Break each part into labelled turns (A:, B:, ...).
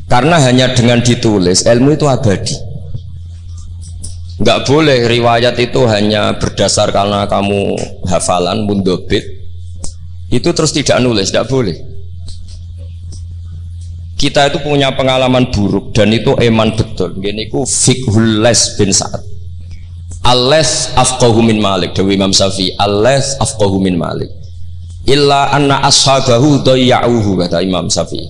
A: Karena hanya dengan ditulis ilmu itu abadi. Nggak boleh riwayat itu hanya berdasar karena kamu hafalan mundobit itu terus tidak nulis, tidak boleh. Kita itu punya pengalaman buruk dan itu eman betul. Gini ku fiqhul Les bin Sa'ad. Al-Les afqahu min Malik. Dewi Imam Syafi'i. Al-Les afqahu min Malik. Illa anna ashabahu dayya'uhu, kata Imam Syafi'i.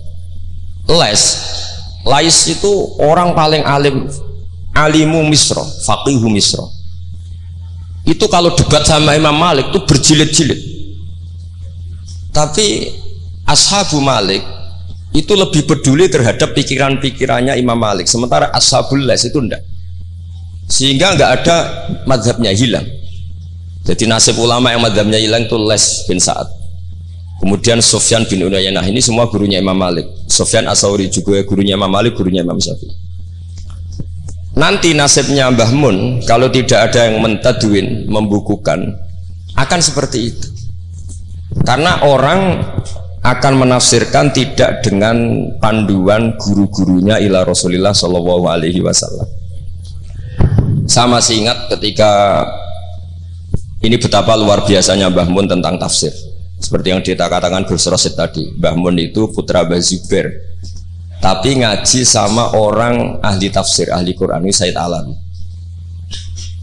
A: Lais itu orang paling alim, alimu Misra, faqihu Misra. Itu kalau debat sama Imam Malik itu berjilid-jilid. Tapi ashabu Malik itu lebih peduli terhadap pikiran-pikirannya Imam Malik, sementara ashabul Les itu enggak, sehingga enggak ada mazhabnya hilang. Jadi nasib ulama yang mazhabnya hilang itu Les bin Sa'ad, kemudian Sufyan bin Uyainah, ini semua gurunya Imam Malik. Sufyan As-Tsauri juga gurunya Imam Malik, gurunya Imam Syafi'i. Nanti nasibnya Mbah Mun kalau tidak ada yang mentadwin, membukukan, akan seperti itu. Karena orang akan menafsirkan tidak dengan panduan guru-gurunya ila Rasulillah Shallallahu Alaihi Wasallam. Sama masih ingat ketika ini betapa luar biasanya Mbah Mun tentang tafsir. Seperti yang kita katakan Gus Rosid tadi, Mbah Mun itu putra Mbah Zubair, tapi ngaji sama orang ahli tafsir, ahli Quran, ini Said Alam.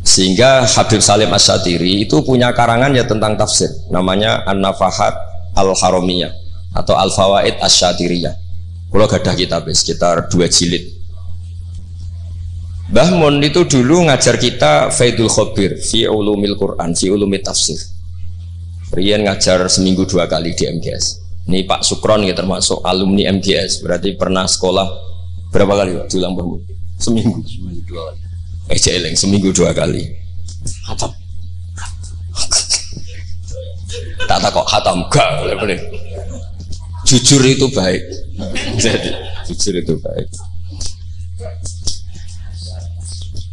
A: Sehingga Habib Salim Asy-Syatiri itu punya karangan ya tentang tafsir, namanya An-Nafahat Al-Haramiyah atau Al-Fawaid Asy-Syatiriyah. Kalau gadah kitab sekitar 2 jilid. Mbah Mun itu dulu ngajar kita Faidul Khobir fi ulumil Quran, fi ulumit tafsir. Rian ngajar seminggu 2 kali di MGS. Ini Pak Sukron ya termasuk alumni MGS, berarti pernah sekolah berapa kali Pak diulang Mbah Mun? Seminggu 2 kali. Jeleng seminggu 2 kali. Khatam. Tak kok khatam gak boleh. Jujur itu baik. Jadi jujur itu baik.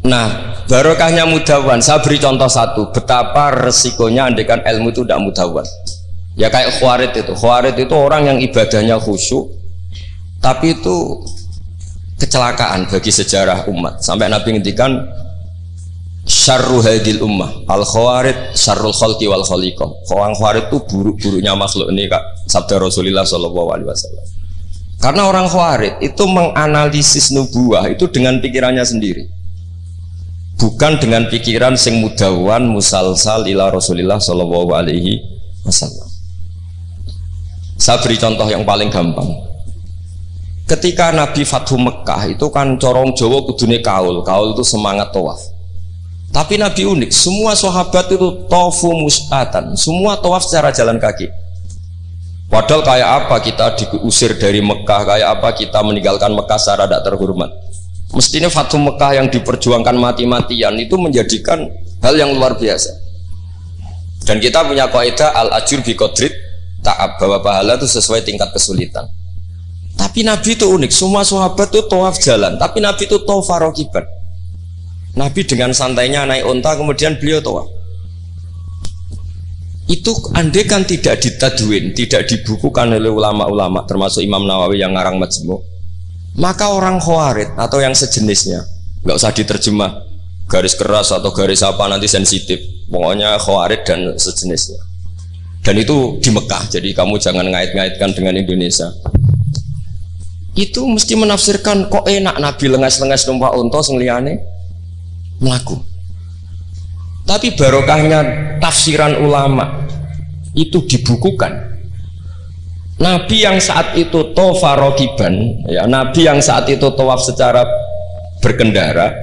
A: Nah, barokahnya mudawan. Saya beri contoh satu, betapa resikonya andekan ilmu itu tidak mudawan. Ya kayak Khawarid itu. Khawarid itu orang yang ibadahnya khusyuk, tapi itu kecelakaan bagi sejarah umat. Sampai Nabi ngendikan syarru hadil ummah al khawarid syarrul khalqi wal khaliqah. Orang khawarid itu buruk-buruknya makhluk, ini Kak sabda Rasulullah SAW. Karena orang khawarid itu menganalisis nubuah itu dengan pikirannya sendiri, bukan dengan pikiran sing mudawan musalsal ila Rasulullah SAW. Saya beri contoh yang paling gampang. Ketika Nabi Fathu Mekah itu kan corong Jawa kudune kaul itu semangat tawaf. Tapi Nabi unik, semua sahabat itu tofu mus'atan, semua tawaf secara jalan kaki. Padahal kayak apa kita diusir dari Mekah, kayak apa kita meninggalkan Mekah secara tidak terhormat. Mestinya Fathu Mekah yang diperjuangkan mati-matian itu menjadikan hal yang luar biasa. Dan kita punya kaidah al-ajur bi qadrit ta'ab, bahwa pahala itu sesuai tingkat kesulitan. Tapi Nabi itu unik, semua sahabat itu tawaf jalan, tapi Nabi itu tawaf rakiban. Nabi dengan santainya naik unta, kemudian beliau tawaf. Itu andai kan tidak ditadwin, tidak dibukukan oleh ulama-ulama, termasuk Imam Nawawi yang ngarang Majmu', maka orang Khawarid atau yang sejenisnya, nggak usah diterjemah garis keras atau garis apa nanti sensitif, pokoknya Khawarid dan sejenisnya. Dan itu di Mekah, jadi kamu jangan ngait-ngaitkan dengan Indonesia. Itu mesti menafsirkan kok enak Nabi lengas-lengas numpak unta sing liyane melaku. Tapi barokahnya tafsiran ulama itu dibukukan. Nabi yang saat itu tawaf rakiban, ya, Nabi yang saat itu tawaf secara berkendara,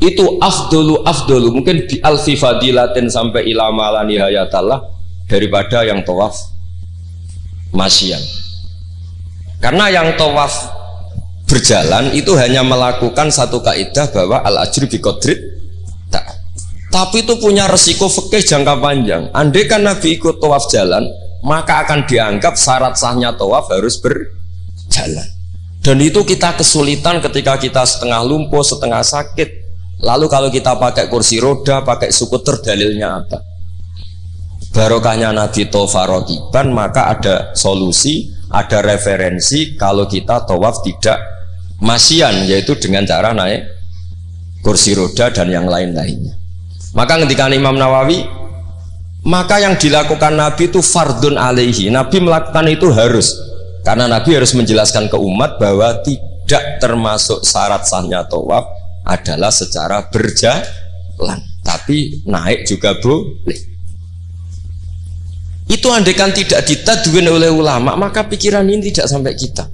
A: itu afdolu mungkin bi alfi fadilatin sampai ila malani hayatallah daripada yang tawaf masyian. Karena yang tawaf berjalan itu hanya melakukan satu kaidah bahwa al-ajru bi qadrit ta'ab. Tapi itu punya resiko fikih jangka panjang. Andai kan Nabi ikut tawaf jalan, maka akan dianggap syarat sahnya tawaf harus berjalan. Dan itu kita kesulitan ketika kita setengah lumpuh, setengah sakit. Lalu kalau kita pakai kursi roda, pakai skuter, dalilnya apa? Barokahnya Nabi tawaf rakiban, maka ada solusi, ada referensi kalau kita tawaf tidak Masyian yaitu dengan cara naik kursi roda dan yang lain-lainnya. Maka ketika Imam Nawawi, maka yang dilakukan Nabi itu fardun alaihi. Nabi melakukan itu harus, karena Nabi harus menjelaskan ke umat bahwa tidak termasuk syarat sahnya tawaf adalah secara berjalan, tapi naik juga boleh. Itu andaikan tidak ditadwin oleh ulama, maka pikiran ini tidak sampai kita.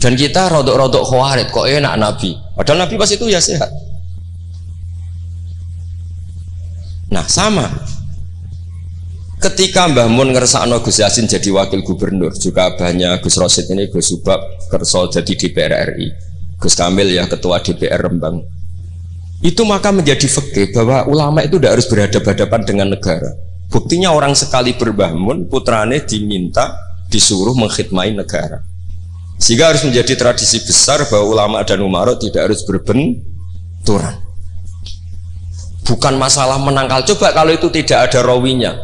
A: Dan kita rodok-rodok khawarit, kok enak Nabi. Padahal Nabi pas itu ya sehat. Nah sama, ketika Mbah Mun ngersakno Gus Yasin jadi wakil gubernur, juga banyak Gus Rosid ini, Gus Subab kerso jadi DPR RI, Gus Kamil ya ketua DPR Rembang. Itu maka menjadi fikih bahwa ulama itu tidak harus berhadapan-hadapan dengan negara. Buktinya orang sekali berbah Mun, putrane diminta disuruh mengkhidmati negara. Sehingga harus menjadi tradisi besar bahwa ulama dan umarok tidak harus berbenturan. Bukan masalah menangkal. Coba kalau itu tidak ada rawinya,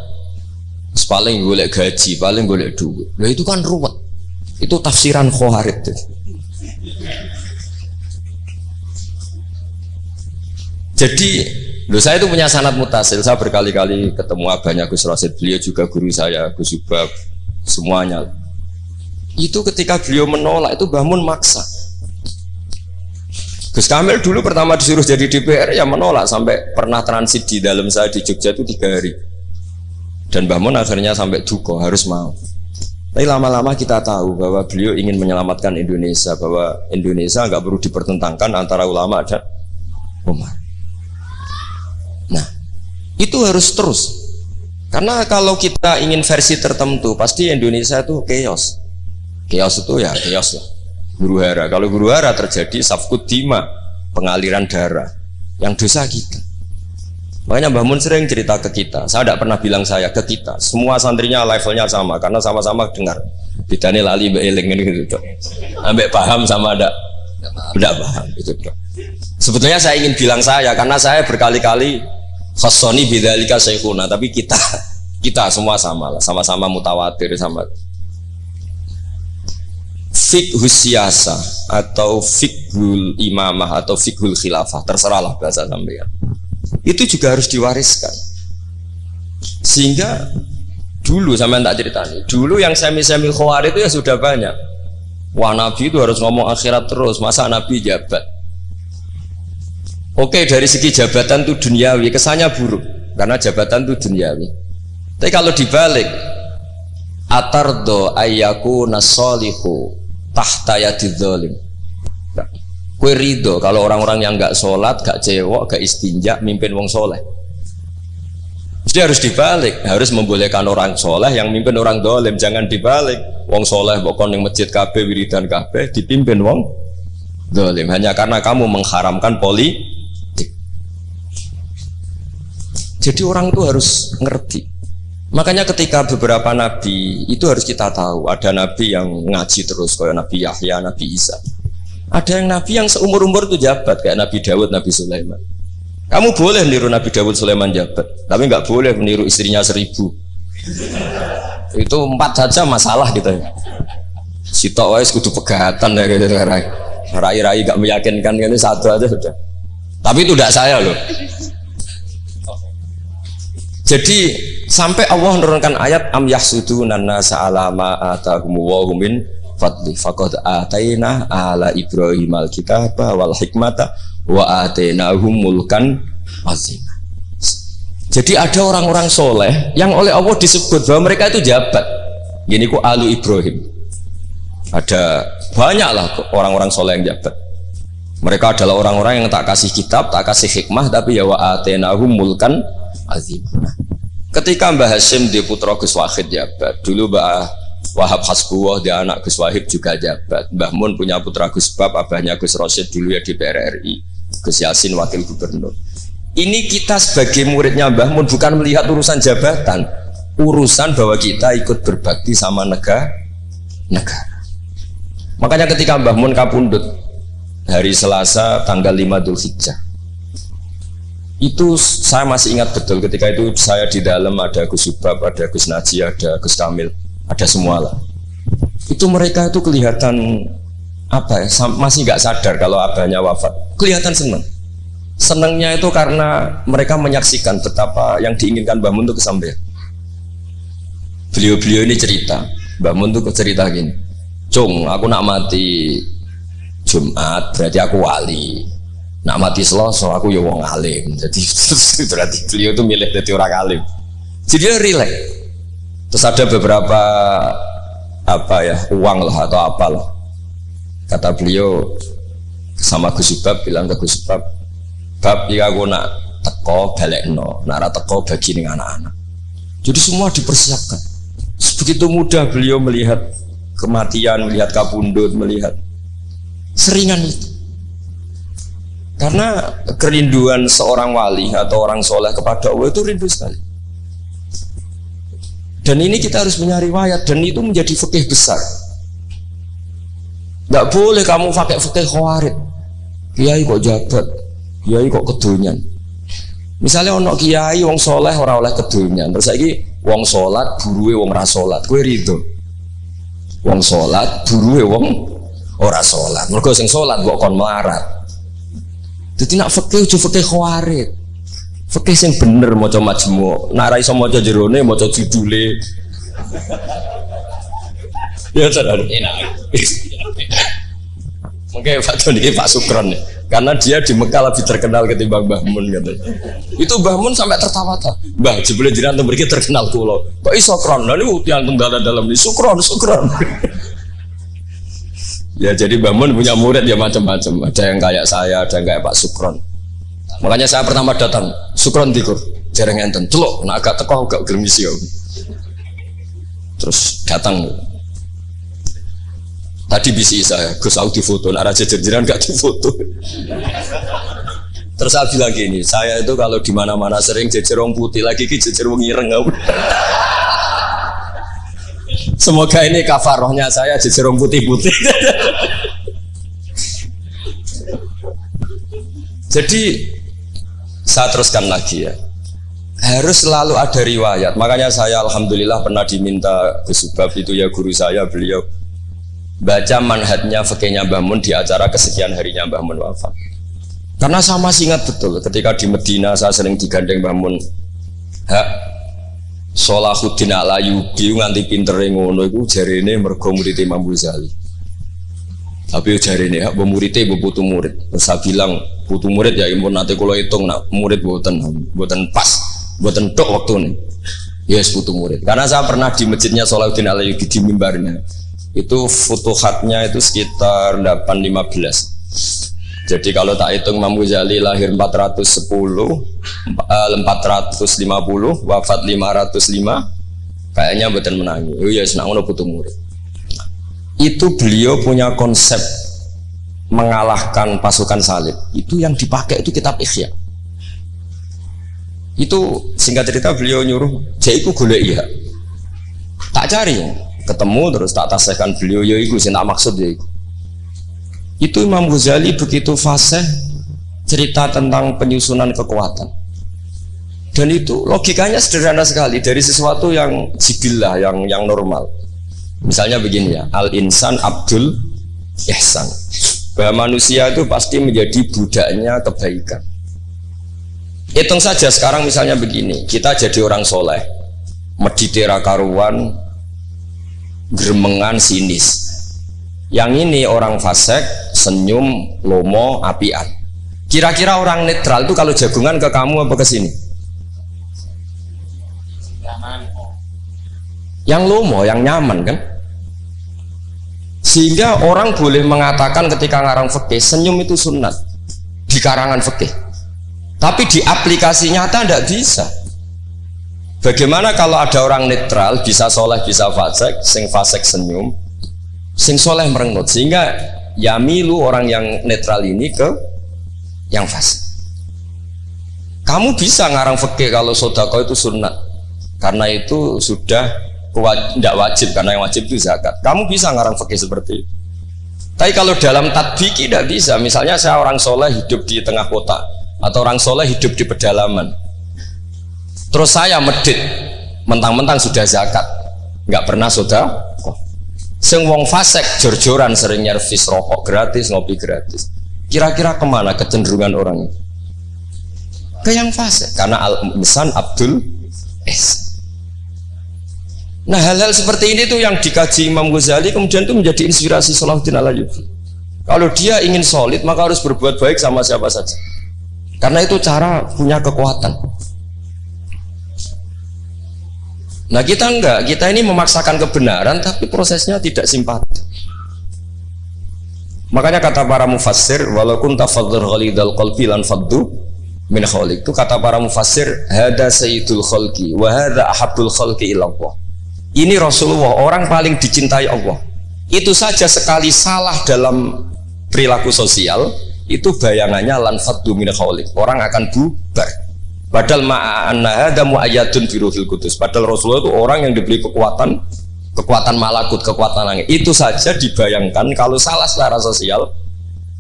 A: paling golek gaji, paling golek duit. Lah itu kan ruwet. Itu tafsiran khawarij. Jadi saya itu punya sanad mutasil. Saya berkali-kali ketemu abahnya Gus Rosid, beliau juga guru saya, Gus Subab, semuanya. Itu ketika beliau menolak itu Mbah Mun maksa. Gus Kamil dulu pertama disuruh jadi DPR ya menolak, sampai pernah transit di dalam saya di Jogja itu 3 hari. Dan Mbah Mun akhirnya sampai duka harus mau. Tapi lama-lama kita tahu bahwa beliau ingin menyelamatkan Indonesia, bahwa Indonesia nggak perlu dipertentangkan antara ulama dan umat. Nah, itu harus terus. Karena kalau kita ingin versi tertentu, pasti Indonesia itu chaos. Chaos itu ya chaos lah. Huru hara. Kalau huru hara terjadi safkut dima, pengaliran darah. Yang dosa kita. Makanya Mbah Mun sering cerita ke kita. Saya tidak pernah bilang saya ke kita. Semua santrinya levelnya sama, karena sama-sama dengar. Bidane lali mbak eling gitu. Ambek paham sama tidak paham itu. Sebetulnya saya ingin bilang saya, karena saya berkali-kali khasoni bidzalika syekhuna, tapi kita semua sama lah, sama-sama mutawatir sama. Fiqhus siyasa atau fiqhul imamah atau fiqhul khilafah, terserahlah bahasa sampeyan. Itu juga harus diwariskan. Sehingga dulu sampean tak ceritani, dulu yang semi-semi khawarij itu ya sudah banyak. Wah Nabi itu harus ngomong akhirat terus, masa Nabi jabat? Oke, dari segi jabatan itu duniawi, kesannya buruk karena jabatan itu duniawi. Tapi kalau dibalik, atardo ayyaku nasolihu tahta yadidz zalim. Kue ridho kalau orang-orang yang nggak sholat, nggak cewek, nggak istinja, mimpin wong soleh. Jadi harus dibalik, harus membolehkan orang soleh yang mimpin orang dolim, jangan dibalik. Wong soleh pokoknya yang masjid kabeh, wiridan kabeh, dipimpin wong dolim hanya karena kamu mengharamkan politik. Jadi orang itu harus ngerti. Makanya ketika beberapa nabi itu harus kita tahu, ada nabi yang ngaji terus kayak Nabi Yahya, Nabi Isa. Ada yang nabi yang seumur-umur itu jabat kayak Nabi Dawud, Nabi Sulaiman. Kamu boleh meniru Nabi Dawud, Sulaiman jabat, tapi nggak boleh meniru istrinya 1000. Itu 4 saja masalah gitu ya. Sitok wis kudu pegatan ya gitu. Rai-rai nggak meyakinkan ini satu aja sudah. Tapi itu tidak saya loh. Jadi sampai Allah menurunkan ayat am yahsuduna nasa ala ma atahumu wa hum min fadli faqad ataina ala Ibrahim alkitaba wal hikmata wa atainahum mulkan azim. Jadi ada orang-orang soleh yang oleh Allah disebut bahwa mereka itu jabat. Gini ku alu Ibrahim. Ada banyaklah orang-orang soleh yang jabat. Mereka adalah orang-orang yang tak kasih kitab, tak kasih hikmah, tapi ya wa atainahum mulkan azim. Ketika Mbah Hasyim di putra Gus Wahid jabat, dulu Mbah Wahab Hasbuwah dia anak Gus Wahid juga jabat. Mbah Mun punya putra Gus Bab, abahnya Gus Rosid dulu ya di PRRI, Gus Yasin wakil gubernur. Ini kita sebagai muridnya Mbah Mun bukan melihat urusan jabatan, urusan bahwa kita ikut berbakti sama negara. Makanya ketika Mbah Mun kapundhut hari Selasa tanggal 5 Dzulhijjah, itu saya masih ingat betul. Ketika itu saya di dalam, ada Gus Subab, ada Gus Naji, ada Gus Kamil, ada semua lah. Itu mereka itu kelihatan apa ya, masih nggak sadar kalau abahnya wafat. Kelihatan senang. Senangnya itu karena mereka menyaksikan betapa yang diinginkan Mbah Mun itu kesampaian. Beliau-beliau ini cerita, Mbah Mun itu cerita gini, Cung, aku nak mati Jumat berarti aku wali, nak mati Selasa aku ya wong alim. Jadi berarti beliau itu milih jadi orang alim. Jadi dia relax. Terus ada beberapa apa ya, uang lah atau apalah. Kata beliau sama Gus Subab, bilang ke Gus Subab, bab ya aku nak teko balekno, nak ra teko bagi ning anak-anak. Jadi semua dipersiapkan. Begitu mudah beliau melihat kematian, melihat kabundut, melihat seringan itu. Karena kerinduan seorang wali atau orang soleh kepada Allah itu rindu sekali. Dan ini kita harus punya riwayat, dan itu menjadi fikih besar. Nggak boleh kamu pakai fikih khawarij. Kiai kok jabat, kiai kok kedonyan. Misalnya ono kiai wong soleh ora oleh kedonyan, terus saiki wong salat buruwe wong ra salat, kowe rido? Wong salat buruwe wong ora salat. Mergo sing salat kok kon melarat. Dadi nak fikih aja fikih khawarij. Fikih sing bener maca majmu', nak ra iso maca jerone maca judule. Ya sadar. Mungkin Pak Doni Pak Sukron ya, karena dia di Mekah lebih terkenal ketimbang Mbah Mun katanya. Itu Mbah Mun sampai tertawa-tawa. Mbah, jebule jenengan mriki terkenal kula. Kok iso kron? Lah niku tiyang tunggal dalam ini Sukron. Ya jadi Mbah Mun punya murid ya macam-macam. Ada yang kayak saya, ada yang kayak Pak Sukron. Makanya saya pertama datang, Sukron dikur, jarang enten. Celuk, nak agak teko agak gelem isi. Terus datang. Tadi bisi saya, Gus aku difoto, nak raja jenjiran gak difoto. Terus saya bilang gini, saya itu kalau di mana-mana sering jejer wong putih, lagi ki jejer wong ireng. Semoga ini kafarohnya saya jejer wong putih-putih. Jadi saya teruskan lagi ya, harus selalu ada riwayat. Makanya saya alhamdulillah pernah diminta Gus Subab itu ya guru saya, beliau baca manhajnya fikihnya Mbah Mun di acara kesekian harinya Mbah Mun wafat. Karena saya masih ingat betul ketika di Medina saya sering digandeng Mbah Mun. Hak Sholahuddin Al-Ayyubi nganti pintere ngono iku jarene mergo murid Imam Ghazali. Tapi jarene hak muridé putu murid. Terus saya bilang putu murid ya impun nanti kula hitung nak murid mboten pas, mboten tok waktune. Yes putu murid. Karena saya pernah di masjidnya Sholahuddin Al-Ayyubi di mimbarnya. Itu futuhatnya itu sekitar 815. Jadi kalau tak hitung Imam Ghazali lahir 410, 450, wafat 505, kayaknya betul menangi. Oh ya, senang ngono putu murid. Itu beliau punya konsep mengalahkan pasukan salib. Itu yang dipakai itu kitab Ihya. Itu singkat cerita beliau nyuruh, "Jaiku golek iya." Tak cari. Ketemu terus tak tasihkan beliau, ya itu saya tak maksud ya itu Imam Ghazali begitu fasih cerita tentang penyusunan kekuatan, dan itu logikanya sederhana sekali dari sesuatu yang jibillah, yang normal. Misalnya begini ya, al-insan abdul ihsan, bahwa manusia itu pasti menjadi budaknya kebaikan. Hitung saja sekarang misalnya begini, kita jadi orang soleh meditera karuan gremengan sinis, yang ini orang fasik senyum lomo apian. Kira-kira orang netral itu kalau jagungan ke kamu apa ke sini? Yang lomo, yang nyaman kan? Sehingga orang boleh mengatakan ketika ngarang fikih senyum itu sunat di karangan fikih, tapi di aplikasi nyata tidak bisa. Bagaimana kalau ada orang netral, bisa soleh bisa fasik, sing fasik senyum, sing soleh merengut, sehingga yamilu orang yang netral ini ke yang fasik. Kamu bisa ngarang fikih kalau sedekah itu sunat, karena itu sudah tidak wajib, karena yang wajib itu zakat. Kamu bisa ngarang fikih seperti itu. Tapi kalau dalam tatbiki tidak bisa. Misalnya saya orang soleh hidup di tengah kota, atau orang soleh hidup di pedalaman. Terus saya medit, mentang-mentang sudah zakat, nggak pernah sedekah. Sing wong fasik jor-joran sering nyervis rokok gratis, ngopi gratis. Kira-kira kemana kecenderungan orang itu? Ke yang fasik, karena al-insan Abdul Ihsan. Nah hal-hal seperti ini tuh yang dikaji Imam Ghazali kemudian itu menjadi inspirasi Salahuddin Al-Ayyubi. Kalau dia ingin solid maka harus berbuat baik sama siapa saja, karena itu cara punya kekuatan. Nah kita enggak, kita ini memaksakan kebenaran tapi prosesnya tidak simpati. Makanya kata para mufassir, walaupun tafadzur ghalidal qalbi lan faddu min khaliq, itu kata para mufassir, hada sayyidul khalqi wa hada ahabbul khalqi ila Allah. Ini Rasulullah, orang paling dicintai Allah. Itu saja sekali salah dalam perilaku sosial, itu bayangannya lan faddu min khaliq, orang akan bubar. Padahal ma'anna hada mu'ayyadun bi ruhil qudus. Padahal Rasulullah itu orang yang diberi kekuatan malakut, kekuatan langit. Itu saja dibayangkan kalau salah secara sosial,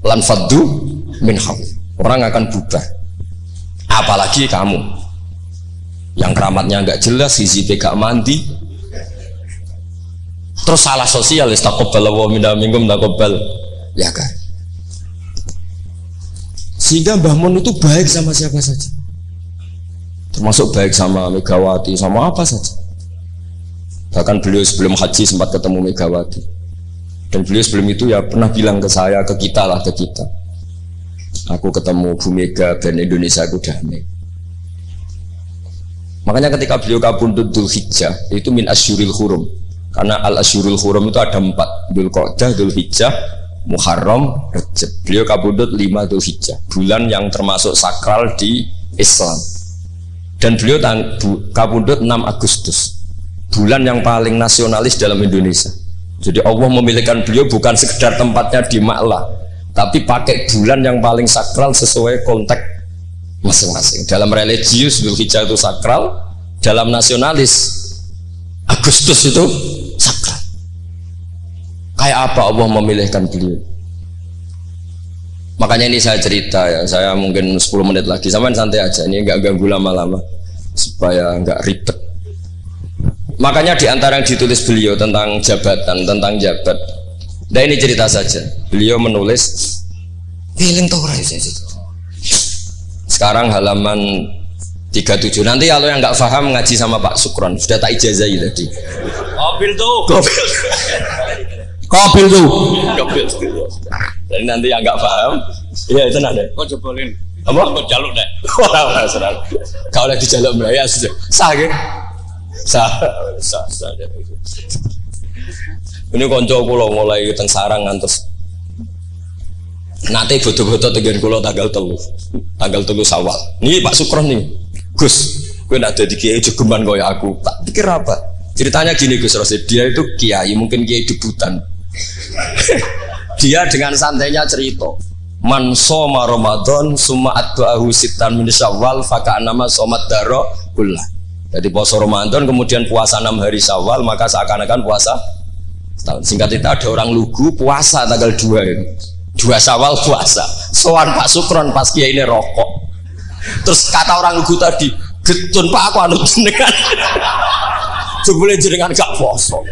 A: lan faddu min khaliq, orang akan bubar. Apalagi kamu yang keramatnya nggak jelas, hizib gak mandi, terus salah sosial, istaqabbal wa minna minkum taqabbal, ya kan? Sehingga Mbah Mun itu baik sama siapa saja, termasuk baik sama Megawati, sama apa saja. Bahkan beliau sebelum haji sempat ketemu Megawati, dan beliau sebelum itu ya pernah bilang ke saya, ke kita, aku ketemu Bu Mega dan Indonesia aku damai. Makanya ketika beliau kabundut Dzulhijjah itu min asyuril hurum, karena al asyurul hurum itu ada 4, Dzulqa'dah, Dzulhijjah, Muharram, Rajab. Beliau kabundut 5 Dzulhijjah, bulan yang termasuk sakral di Islam. Dan beliau kabundut 6 Agustus, bulan yang paling nasionalis dalam Indonesia. Jadi Allah memilihkan beliau bukan sekedar tempatnya di Ma'lah, tapi pakai bulan yang paling sakral sesuai konteks masing-masing. Dalam religius Dzulhijjah itu sakral, dalam nasionalis Agustus itu sakral. Kayak apa Allah memilihkan beliau? Makanya ini saya cerita ya, saya mungkin 10 menit lagi, sampai santai aja, ini nggak ganggu lama-lama supaya nggak ribet. Makanya di antara yang ditulis beliau tentang jabatan, tentang jabat. Nah ini cerita saja. Beliau menulis feeling tuh sekarang halaman 37. Nanti kalau yang nggak paham ngaji sama Pak Sukron, sudah tak ijazahi tadi. Kobil tuh. Jadi nanti yang nggak paham, iya itu nanti.
B: Kau jebolin.
A: Apa?
B: Kau jaluk deh.
A: Wah, serang. Kalau lagi jaluk Melayu sudah sah ya? Sah. Ini konco kulo mulai teng sarang ngantos. Nanti foto-foto tegen kulo tanggal 3 Syawal. Nih Pak Sukron nih. Gus, gue nak jadi kiai jogeman kaya aku. Tak pikir apa? Ceritanya gini Gus Rosid, dia itu kiai, mungkin kiai debutan. Dia dengan santainya cerita, man soma Ramadan summa atba'ahu sittan min Syawal faka'annama somat daro kullah. Jadi puasa Ramadan kemudian puasa 6 hari Syawal, maka seakan-akan puasa setahun. Singkat cerita ada orang lugu puasa tanggal 2 ini. 2 Syawal puasa. Soan Pak Sukron pas kiai ini rokok. Terus kata orang lugu tadi, getun Pak aku anut jenengan. Jebule jenengan gak poso.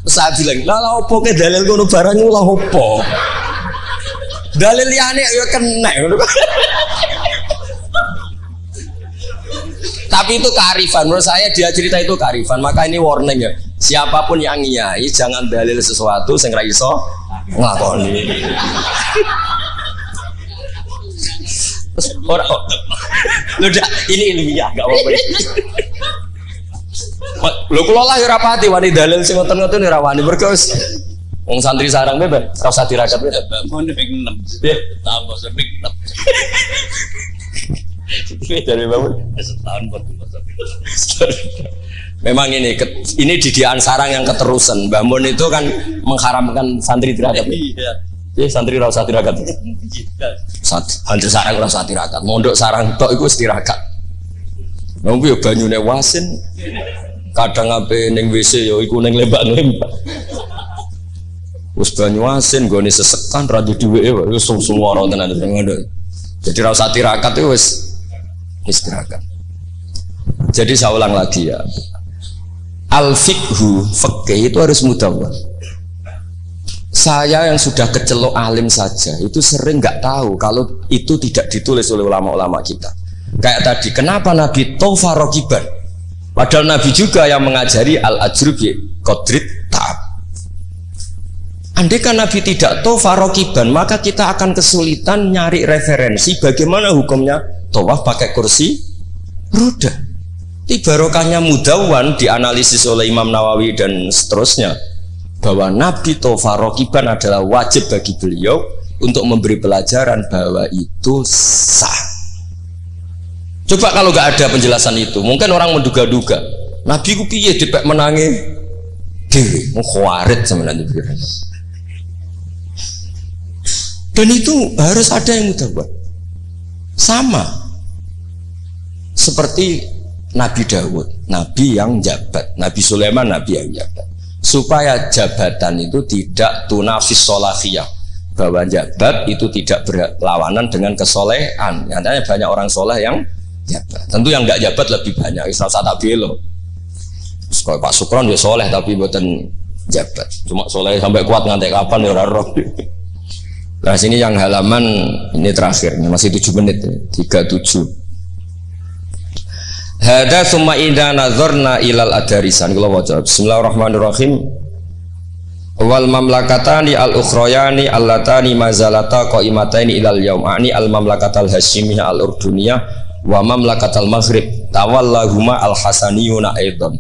A: Saya bilang, lah opo ke dalil ngono barang lah opo. Dalil liyane ya kena. Tapi itu kearifan, menurut saya dia cerita itu kearifan. Maka ini warning ya, siapapun yang ngiyai jangan dalil sesuatu sing ra iso nglakoni. Orang, udah ini ilmiah, gak apa-apa. Lho kula lah ora pati wani dalil sing ngoten-ngoten ora wani mergo wis wong santri sarang bebas ora usah dirakat wis.
B: Mon ping 6. Nggih, tambah seping 6.
A: Iki dari bangun
B: Setahun buat masa.
A: Memang ini didikan sarang yang keterusan. Mbah Mun itu kan mengharamkan santri tirakat. Iya, santri ora usah tirakat. Santri sarang ora usah tirakat. Mondok sarang tok iku wis tirakat. Nang yo banyune wasin. Kadang ape ning WC yo iku ning lembak-lembak. Wis banyu asin gone sesekan ra duweke wis suwara tenan ngono. Jadi ra usah tirakat itu wis tirakat. Jadi saya ulang lagi ya. Al-fiqhu, fikih itu harus mudawwar. Saya yang sudah kecelok alim saja itu sering nggak tahu kalau itu tidak ditulis oleh ulama-ulama kita. Kayak tadi, kenapa Nabi tofa rokiban? Padahal Nabi juga yang mengajari al-ajru bi qadrit ta'ab. Andai kan Nabi tidak tofa rokiban, maka kita akan kesulitan nyari referensi bagaimana hukumnya tawaf pakai kursi roda. Barokahnya Mudawwan dianalisis oleh Imam Nawawi dan seterusnya bahwa Nabi tofa rokiban adalah wajib bagi beliau untuk memberi pelajaran bahwa itu sah. Coba kalau nggak ada penjelasan itu, mungkin orang menduga-duga Nabi ku piye dipek menangi dewe, mau khawarit sebenarnya. Dan itu harus ada yang Mudawwan. Sama seperti Nabi Dawud, Nabi yang jabat, Nabi Sulaiman, Nabi yang jabat, supaya jabatan itu tidak tunafis solahiyah, bahwa jabat itu tidak berlawanan dengan kesolehan. Nyatanya banyak orang soleh yang jabat. Tentu yang nggak jabat lebih banyak. Islam tak belo. Kalau Pak Sukron dia soleh tapi buatan jabat. Cuma soleh sampai kuat ngantek kapan ya orang roh. Nah sini yang halaman ini terakhir, masih 7 menit, 37. Hada summa idza nazarna ilal adarisan. Kalau wajib. Bismillahirrahmanirrahim. Wal mamlakatani al ukhrayani allatani mazalata qaimataini ilal yaum. Ani al mamlakatal hasyimiyah al urduniyah wa mamlakatal maghrib tawallahuma al hasaniyuna aidan.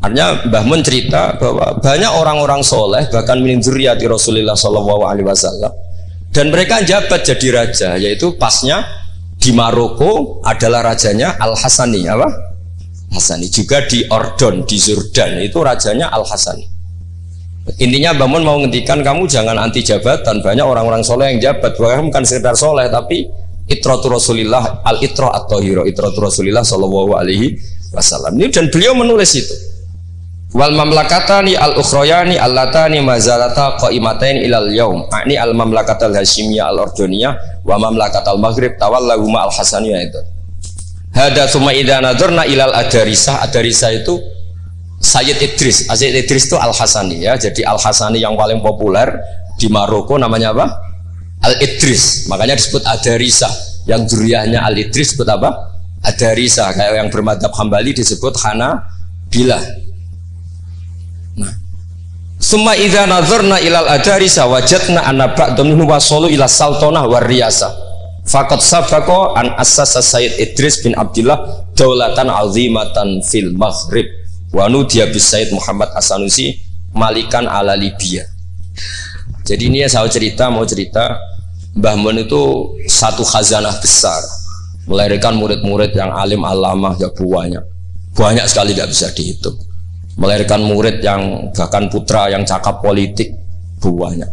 A: Artinya Mbah Mun cerita bahwa banyak orang-orang soleh bahkan min dzurriyyati Rasulullah sallallahu alaihi wasallam dan mereka jabat jadi raja, yaitu pasnya di Maroko adalah rajanya Al-Hasani, apa? Hasani. Juga di Ordon, di Jordan itu rajanya Al-Hasani. Intinya Mbah Mun mau ngendikan kamu jangan anti jabatan. Banyak orang-orang soleh yang jabat, bahkan bukan sekedar soleh tapi itratu Rasulillah, al-itra at-tahira, itratu Rasulillah sallallahu alaihi wasallam. Ini dan beliau menulis itu. Wal mamlakatani al-ukhrayani allatani mazalata qaimatain ilal yaum. Ini al mamlakatal hasyimiyah al ordoniyah wa mamlakatal maghrib tawallahuma al hasaniyah itu. Hada summa idza nadzarna ilal adarisah. Adarisah itu Sayyid Idris. Sayyid Idris itu al Hasani ya. Jadi al Hasani yang paling populer di Maroko namanya apa? Al Idris. Makanya disebut adarisah. Yang dzurriyyahnya al Idris disebut apa? Adarisah. Kayak yang bermadzhab Hambali disebut Hanabilah. Summa idza nazarna ilal adarisa wajadna anna ba'dhum minhum wasalu ila sultanah war riyasah faqad sabaqa an assasa Sayyid Idris bin Abdullah daulatan azimatan fil maghrib wa nudiya bis Sayyid Muhammad As-Sanusi malikan ala Libya. Jadi ini ya saya mau cerita Mbah Mun itu satu khazanah besar, melahirkan murid-murid yang alim alamah ya banyak sekali tidak bisa dihitung. Melahirkan murid yang bahkan putra yang cakap politik banyak.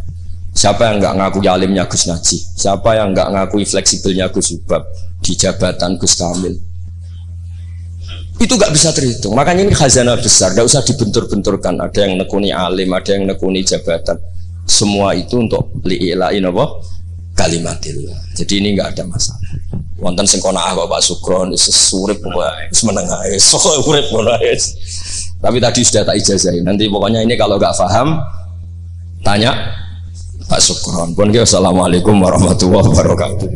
A: Siapa yang nggak ngakui alimnya Gus Naji? Siapa yang nggak ngakui fleksibelnya Gus Subab di jabatan Gus Kamil? Itu nggak bisa terhitung. Makanya ini khazanah besar, nggak usah dibentur-benturkan. Ada yang nekuni alim, ada yang nekuni jabatan. Semua itu untuk li'ilain apa? Kalimatillah. Jadi ini nggak ada masalah. Wonten sing kona'ah Bapak Sukron, sesurip wae, menengah, urip wae. Tapi tadi sudah tak ijazahin. Nanti pokoknya ini kalau nggak paham tanya Pak Sukron. Assalamualaikum warahmatullahi wabarakatuh.